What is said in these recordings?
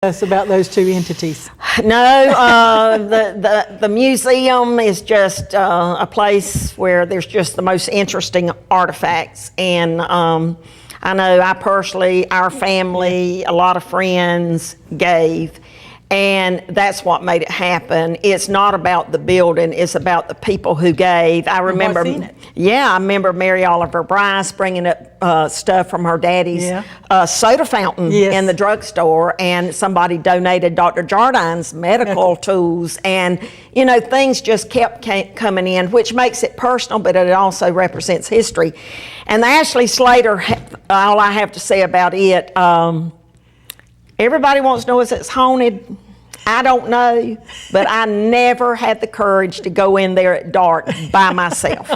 us about those two entities? No, the museum is just a place where there's just the most interesting artifacts. And I know I personally, our family, a lot of friends gave. And that's what made it happen. It's not about the building, it's about the people who gave. I remember, I remember Mary Oliver Bryce bringing up stuff from her daddy's soda fountain in the drugstore, and somebody donated Dr. Jardine's medical tools, and you know, things just kept coming in, which makes it personal, but it also represents history. And the Ashley Slater, all I have to say about it, everybody wants to know if it's haunted. I don't know, but I never had the courage to go in there at dark by myself.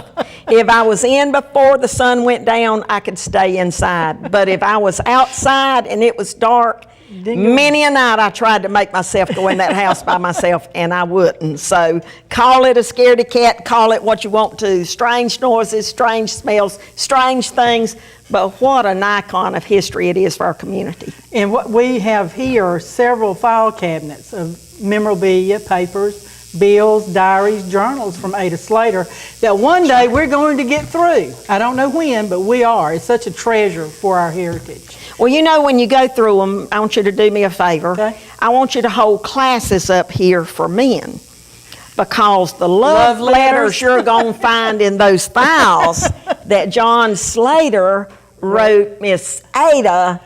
If I was in before the sun went down, I could stay inside. But if I was outside and it was dark, many a night I tried to make myself go in that house by myself, and I wouldn't. So call it a scaredy cat, call it what you want to. Strange noises, strange smells, strange things. But what an icon of history it is for our community. And what we have here are several file cabinets of memorabilia, papers, bills, diaries, journals from Ada Slater that one day we're going to get through. I don't know when, but we are. It's such a treasure for our heritage. Well, you know, when you go through them, I want you to do me a favor. Okay. I want you to hold classes up here for men, because the love letters you're going to find in those files that John Slater wrote Miss Ada,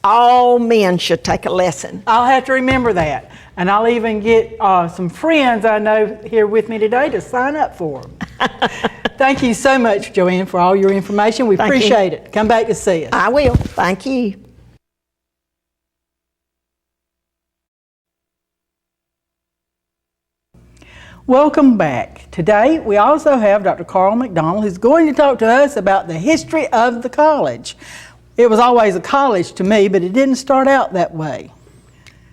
all men should take a lesson. I'll have to remember that. And I'll even get some friends I know here with me today to sign up for them. Thank you so much, Joanne, for all your information. We appreciate it. Come back to see us. I will. Thank you. Welcome back. Today we also have Dr. Carl McDonald, who's going to talk to us about the history of the college. It was always a college to me, but it didn't start out that way.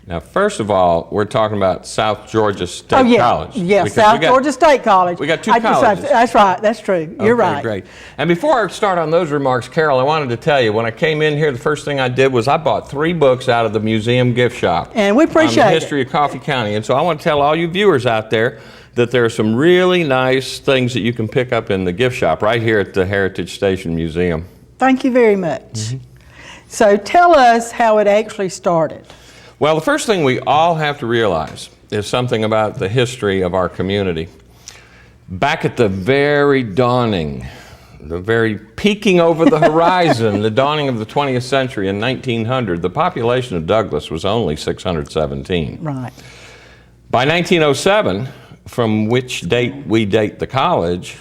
Now, first of all, we're talking about South Georgia State College. Yeah, South Georgia State College. We got two colleges. That's right, that's true. You're right. Great. And before I start on those remarks, Carol, I wanted to tell you, when I came in here, the first thing I did was I bought 3 books out of the museum gift shop. And we appreciate on the history of Coffee County. And so I want to tell all you viewers out there that there are some really nice things that you can pick up in the gift shop right here at the Heritage Station Museum. Thank you very much. So tell us how it actually started. Well, the first thing we all have to realize is something about the history of our community. Back at the very dawning, the very peeking over the horizon, the dawning of the 20th century in 1900, the population of Douglas was only 617. Right. By 1907, from which date we date the college,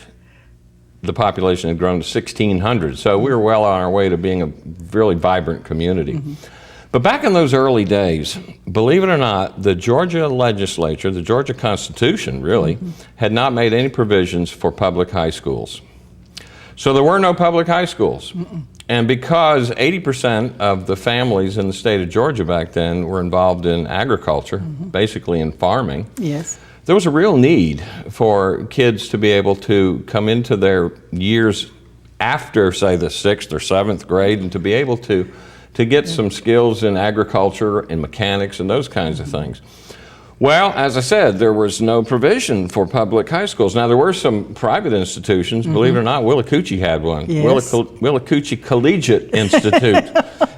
the population had grown to 1,600. So we were well on our way to being a really vibrant community. But back in those early days, believe it or not, the Georgia legislature, the Georgia Constitution really, had not made any provisions for public high schools. So there were no public high schools. And because 80% of the families in the state of Georgia back then were involved in agriculture, basically in farming, there was a real need for kids to be able to come into their years after, say, the 6th or 7th grade and to be able to get some skills in agriculture and mechanics and those kinds of things. Well, as I said, there was no provision for public high schools. Now, there were some private institutions. Believe it or not, Willacoochee had one. Willacoochee Collegiate Institute.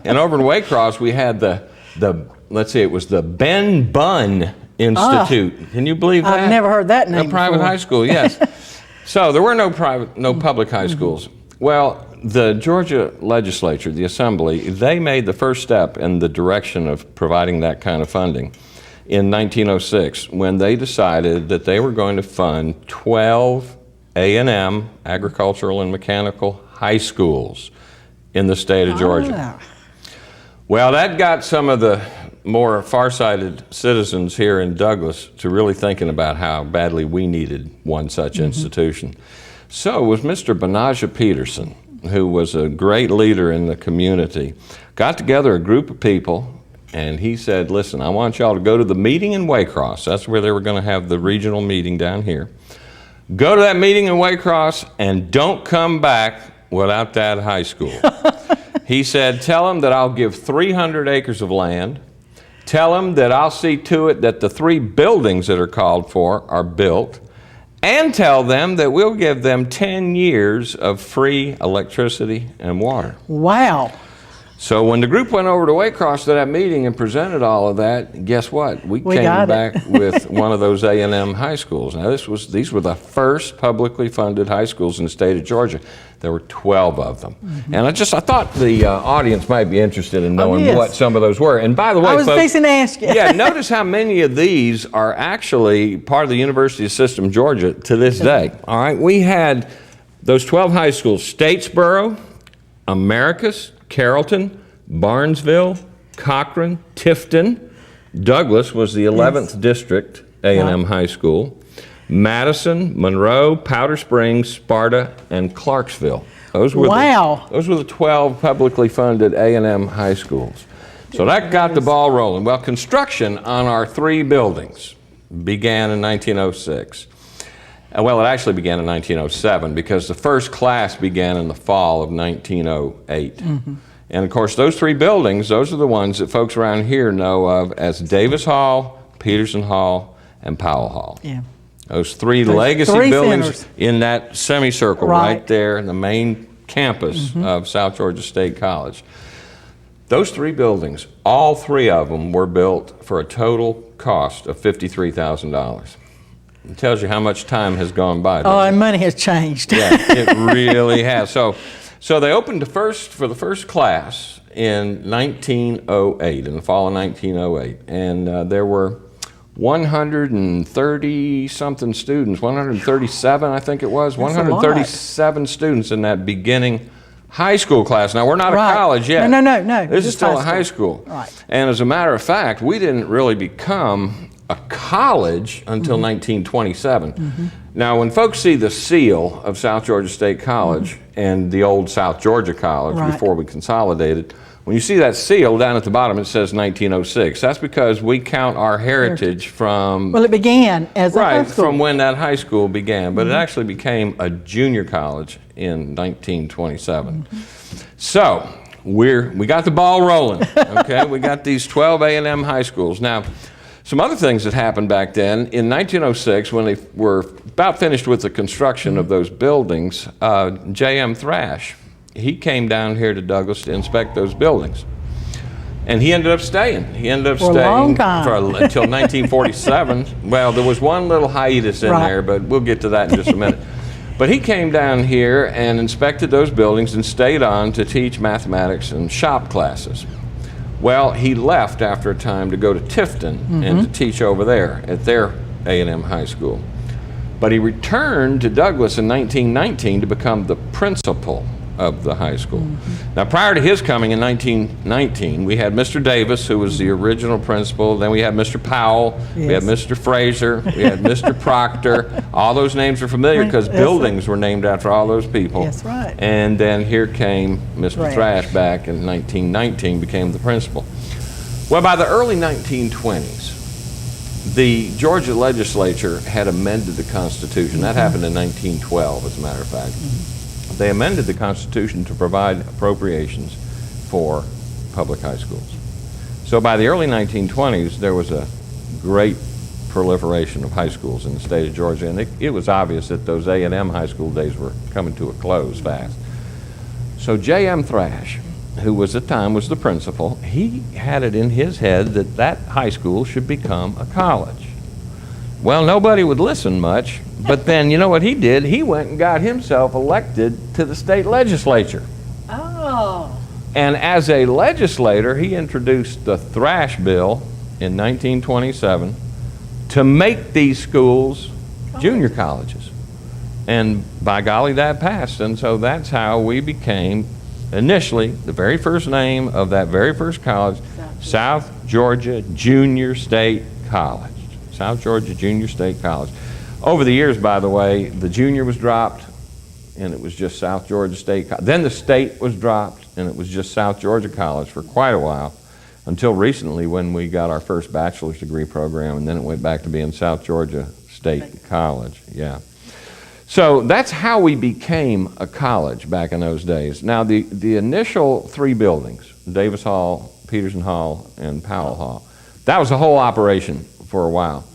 And over in Waycross, we had let's see, it was the Ben Bunn Institute. Can you believe that? I've never heard that name A private before. high school, yes. So there were no public high schools. Well, the Georgia legislature, the assembly, they made the first step in the direction of providing that kind of funding in 1906 when they decided that they were going to fund 12 A&M, agricultural and mechanical high schools in the state of Georgia. Well, that got some of the more farsighted citizens here in Douglas to really thinking about how badly we needed one such institution. So it was Mr. Benajah Peterson, who was a great leader in the community, got together a group of people, and he said, listen, I want y'all to go to the meeting in Waycross. That's where they were going to have the regional meeting down here. Go to that meeting in Waycross and don't come back without that high school. He said, tell them that I'll give 300 acres of land Tell them that I'll see to it that the 3 buildings that are called for are built, and tell them that we'll give them 10 years of free electricity and water. Wow. So when the group went over to Waycross to that meeting and presented all of that, guess what? We came got it. back with one of those A&M high schools. Now these were the first publicly funded high schools in the state of Georgia. There were 12 of them. Mm-hmm. And I thought the audience might be interested in knowing yes. what some of those were. And by the way, I was folks, fixing to ask you. yeah, notice how many of these are actually part of the University System Georgia to this day. All right, we had those 12 high schools: Statesboro, Americus, Carrollton, Barnesville, Cochran, Tifton. Douglas was the 11th district A&M high school. Madison, Monroe, Powder Springs, Sparta, and Clarksville. Those were those were the 12 publicly funded A&M high schools. So that got the ball rolling. Well, construction on our 3 buildings began in 1906. Well, it actually began in 1907 because the first class began in the fall of 1908. Mm-hmm. And of course, those 3 buildings, those are the ones that folks around here know of as Davis Hall, Peterson Hall, and Powell Hall. Yeah. Those 3 legacy 3 buildings centers. in that semicircle right there in the main campus of South Georgia State College. Those 3 buildings, all 3 of them were built for a total cost of $53,000. It tells you how much time has gone by. Oh, and money has changed. Yeah, it really has. So they opened for the first class in 1908, in the fall of 1908, and there were 130-something students, 137 I think it was, That's 137 students in that beginning high school class. Now, we're not Right. a college yet. No. This is just still a high school. Right. And as a matter of fact, we didn't really become a college until 1927. Now, when folks see the seal of South Georgia State College and the old South Georgia College Right. before we consolidated, when you see that seal down at the bottom, it says 1906. That's because we count our heritage from Well, it began as a high right school. from when that high school began, but it actually became a junior college in 1927. So we got the ball rolling. Okay, we got these 12 A&M high schools now. Some other things that happened back then, in 1906, when they were about finished with the construction of those buildings, J.M. Thrash, he came down here to Douglas to inspect those buildings. And he ended up staying. He ended up For a staying long time. until 1947. Well, there was one little hiatus in Right. there, but we'll get to that in just a minute. But he came down here and inspected those buildings and stayed on to teach mathematics and shop classes. Well, he left after a time to go to Tifton and to teach over there at their A&M high school. But he returned to Douglas in 1919 to become the principal of the high school. Now, prior to his coming in 1919, we had Mr. Davis, who was the original principal. Then we had Mr. Powell. We had Yes. Mr. Fraser. We had Mr. Proctor. All those names are familiar because That's buildings were named after all those people. That's right. And then here came Mr. Thrash. Thrash back in 1919, became the principal. Well, by the early 1920s, the Georgia legislature had amended the Constitution. That happened in 1912, as a matter of fact. They amended the Constitution to provide appropriations for public high schools. So by the early 1920s, there was a great proliferation of high schools in the state of Georgia, and it was obvious that those A&M high school days were coming to a close fast. So J.M. Thrash, who was at the time was the principal, he had it in his head that that high school should become a college. Well, nobody would listen much, but then you know what he did? He went and got himself elected to the state legislature. Oh. And as a legislator, he introduced the Thrash Bill in 1927 to make these schools junior colleges. And by golly, that passed. And so that's how we became, initially, the very first name of that very first college, South Georgia Junior State College. South Georgia Junior State College. Over the years, by the way, the junior was dropped, and it was just South Georgia State College. Then the state was dropped, and it was just South Georgia College for quite a while, until recently when we got our first bachelor's degree program, and then it went back to being South Georgia State College. Yeah. So that's how we became a college back in those days. Now, the initial 3 buildings, Davis Hall, Peterson Hall, and Powell Hall, That was the whole operation for a while.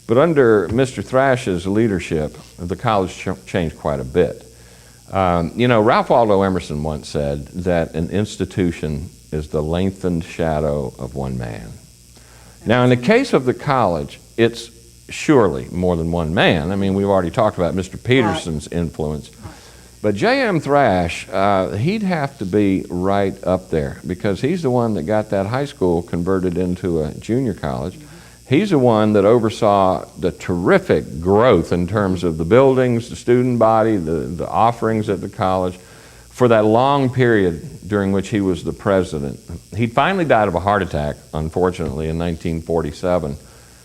But under Mr. Thrash's leadership, the college changed quite a bit. Ralph Waldo Emerson once said that an institution is the lengthened shadow of one man. Now, in the case of the college, it's surely more than one man. I mean, we've already talked about Mr. Peterson's influence. But J.M. Thrash, he'd have to be right up there because he's the one that got that high school converted into a junior college. He's the one that oversaw the terrific growth in terms of the buildings, the student body, the offerings at the college for that long period during which he was the president. He finally died of a heart attack, unfortunately, in 1947.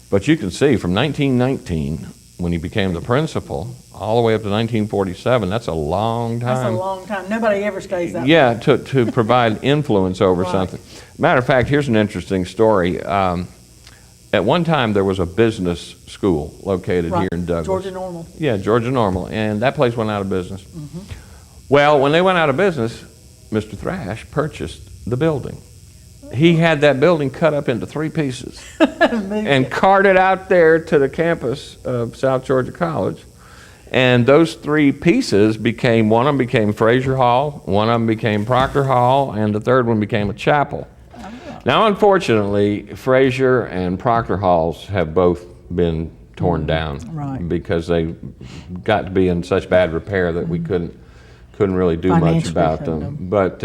But you can see from 1919, when he became the principal, all the way up to 1947, that's a long time. That's a long time. Nobody ever stays that long. Yeah, to provide influence over something. Matter of fact, here's an interesting story. At one time, there was a business school located here in Douglas. Georgia Normal. Yeah, Georgia Normal, and that place went out of business. Well, when they went out of business, Mr. Thrash purchased the building. He had that building cut up into 3 pieces and carted out there to the campus of South Georgia College. And those 3 pieces became, one of them became Fraser Hall, one of them became Proctor Hall, and the third one became a chapel. Now, unfortunately, Fraser and Proctor Halls have both been torn down because they got to be in such bad repair that we couldn't really do much about them. But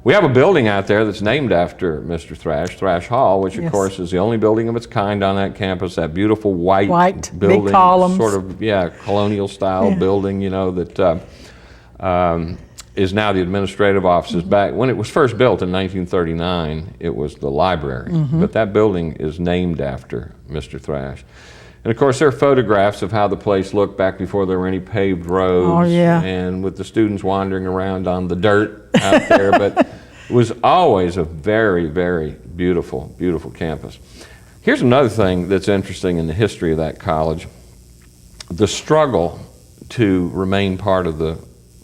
we have a building out there that's named after Mr. Thrash, Thrash Hall, which of course is the only building of its kind on that campus, that beautiful white building, big columns. Sort of, colonial style building, that is now the administrative offices. Back when it was first built in 1939, it was the library, but that building is named after Mr. Thrash. And of course, there are photographs of how the place looked back before there were any paved roads, and with the students wandering around on the dirt out there. But it was always a very, very beautiful, beautiful campus. Here's another thing that's interesting in the history of that college: the struggle to remain part of the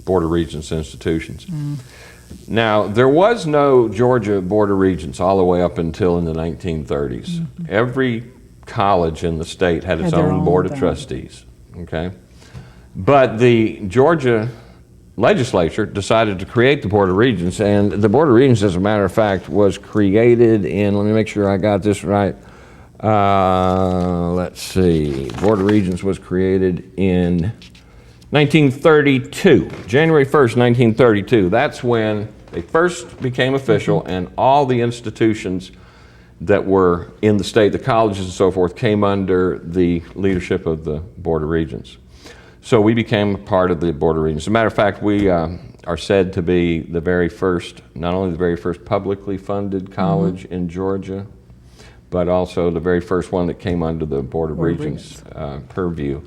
Board of Regents institutions. Now, there was no Georgia Board of Regents all the way up until in the 1930s. Every college in the state had its own Board of Trustees, okay? But the Georgia legislature decided to create the Board of Regents, and the Board of Regents, as a matter of fact, was created in, let me make sure I got this right, let's see, Board of Regents was created in 1932, January 1st, 1932. That's when they first became official, and all the institutions that were in the state, the colleges and so forth, came under the leadership of the Board of Regents. So we became a part of the Board of Regents. As a matter of fact, we are said to be the very first, not only the very first publicly funded college in Georgia, but also the very first one that came under the Board of Regents purview.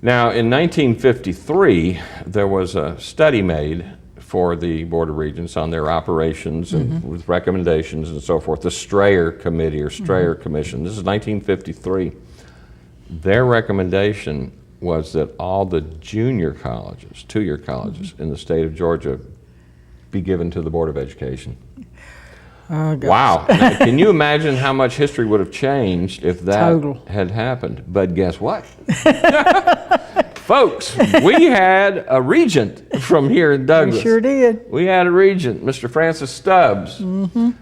Now, in 1953, there was a study made for the Board of Regents on their operations and with recommendations and so forth, the Strayer Committee or Strayer Commission. This is 1953. Their recommendation was that all the junior colleges, 2-year colleges in the state of Georgia be given to the Board of Education. Oh, gosh. Wow. Now, can you imagine how much history would have changed if that had happened? But guess what? Folks, we had a regent from here in Douglas. We sure did. We had a regent, Mr. Francis Stubbs. And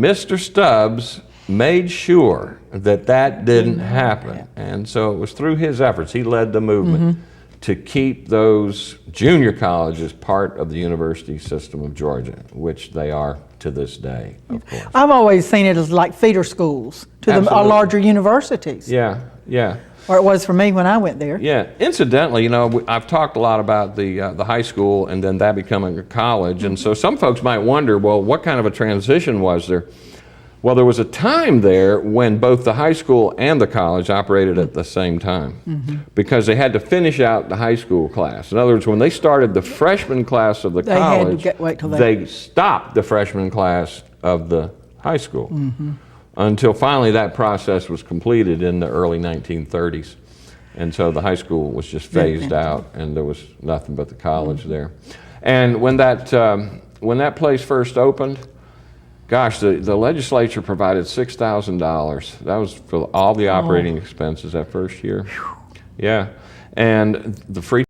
Mr. Stubbs made sure that that didn't happen. And so it was through his efforts, he led the movement to keep those junior colleges part of the university system of Georgia, which they are to this day, of course. I've always seen it as like feeder schools to the larger universities. Yeah, yeah. Or it was for me when I went there. Yeah. Incidentally, I've talked a lot about the high school and then that becoming a college, and so some folks might wonder, well, what kind of a transition was there? Well, there was a time there when both the high school and the college operated at the same time because they had to finish out the high school class. In other words, when they started the freshman class of the college, they stopped the freshman class of the high school until finally that process was completed in the early 1930s. And so the high school was just phased out and there was nothing but the college there. And when that place first opened, Gosh, the legislature provided $6,000. That was for all the operating expenses that first year. Yeah. And the free